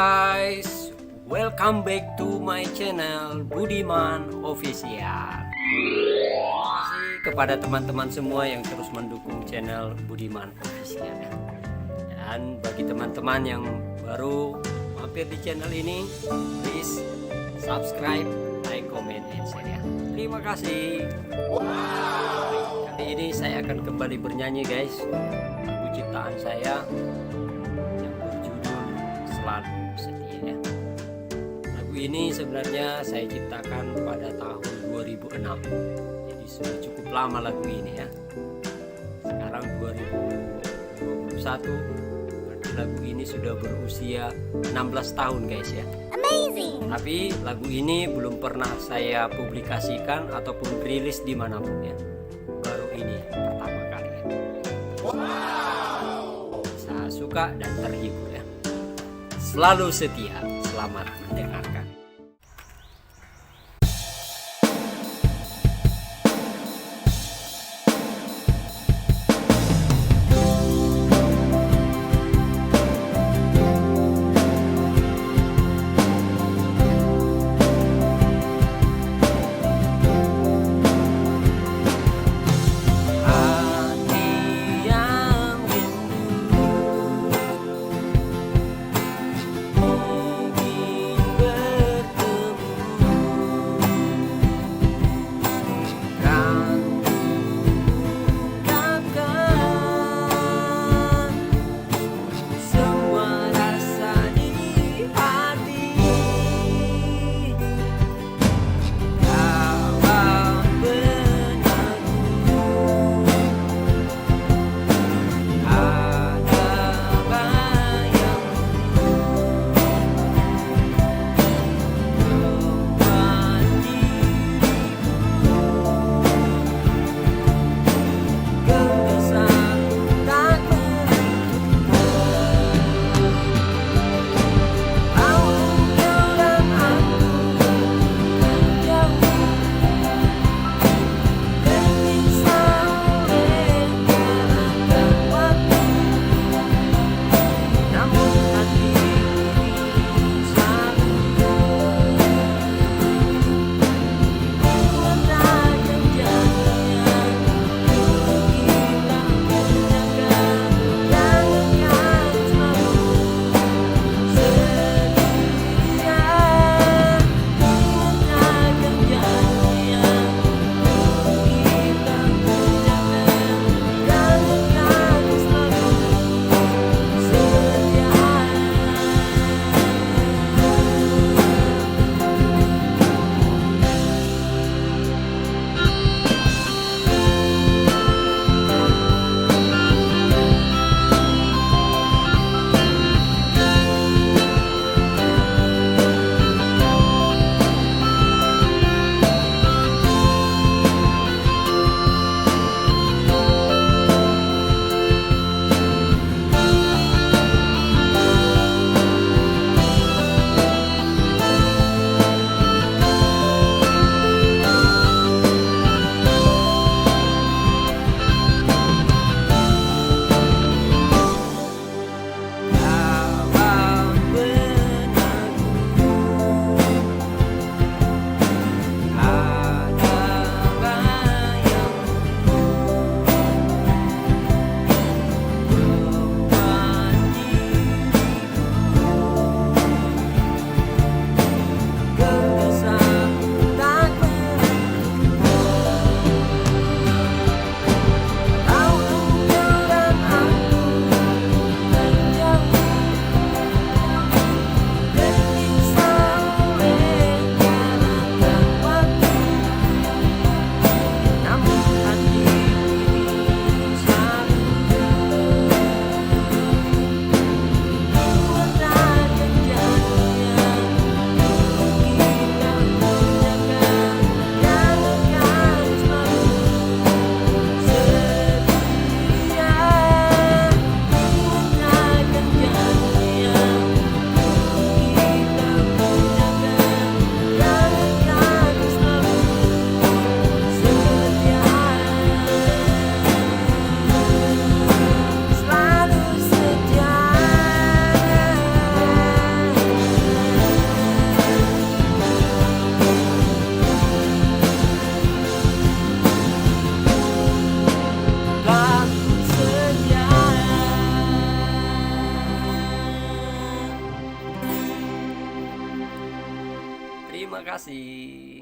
guys, welcome back to my channel Budiman Official. Terima kasih kepada teman-teman semua yang terus mendukung channel Budiman Official. Dan bagi teman-teman yang baru mampir di channel ini, please subscribe, like, comment, and share ya. Terima kasih. Kali ini saya akan kembali bernyanyi guys, lagu ciptaan saya yang berjudul Selalu Setia ya. Lagu ini sebenarnya saya ciptakan pada tahun 2006, jadi sudah cukup lama lagu ini ya. Sekarang 2021, berarti lagu ini sudah berusia 16 tahun guys ya. Amazing. Tapi lagu ini belum pernah saya publikasikan ataupun rilis dimanapun ya. Baru ini pertama kali ya. Bisa suka dan terhibur ya. Selalu setia. Selamat mendengarkan. Hati yang rindu ingin Terima kasih.